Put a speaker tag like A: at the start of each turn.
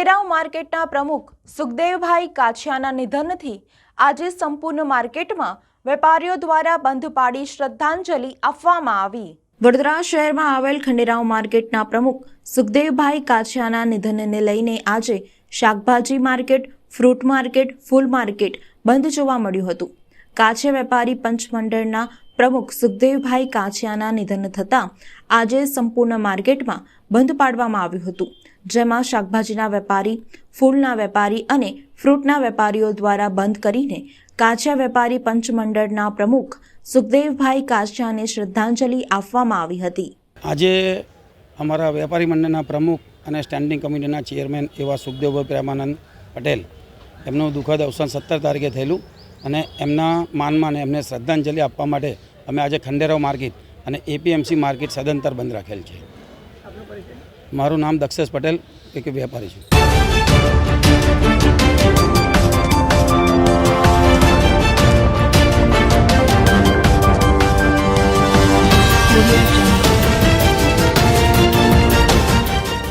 A: ખંડેરાવ માર્કેટના પ્રમુખ સુખદેવભાઈ કાછિયાના નિધનથી આજે સંપૂર્ણ માર્કેટમાં વેપારીઓ દ્વારા બંધ પાડી શ્રદ્ધાંજલિ આપવામાં આવી। વડોદરા શહેરમાં આવેલ ખંડેરાવ માર્કેટના પ્રમુખ સુખદેવભાઈ કાછિયાના નિધનને લઈને આજે શાકભાજી માર્કેટ, ફ્રૂટ માર્કેટ, ફૂલ માર્કેટ બંધ જોવા મળ્યું હતું। કાછિયા વેપારી પંચ મંડળના પ્રમુખ સુખદેવભાઈ કાછિયાના નિધન થતાં આજે સંપૂર્ણ માર્કેટમાં બંધ પાડવામાં આવ્યું હતું, જેમાં શાકભાજીના વેપારી, ફૂલના વેપારી અને ફ્રૂટના વેપારીઓ દ્વારા બંધ કરીને કાછિયા વેપારી પંચ મંડળના પ્રમુખ સુખદેવભાઈ કાછિયાને શ્રદ્ધાંજલિ આપવામાં આવી હતી।
B: આજે અમારા વેપારી મંડળના પ્રમુખ અને સ્ટેન્ડિંગ કમિટીના ચેરમેન એવા સુખદેવભાઈ પ્રેમાનંદ પટેલ એમનું દુઃખદ અવસાન 17 તારીખે થયેલું અને એમના માનમાં એમને શ્રદ્ધાંજલિ આપવા માટે અમે આજે ખંડેરાવ માર્કેટ અને એપીએમસી માર્કેટ સદંતર બંધ રાખેલ છે। મારું નામ દક્ષેશ પટેલ, એક વેપારી છું।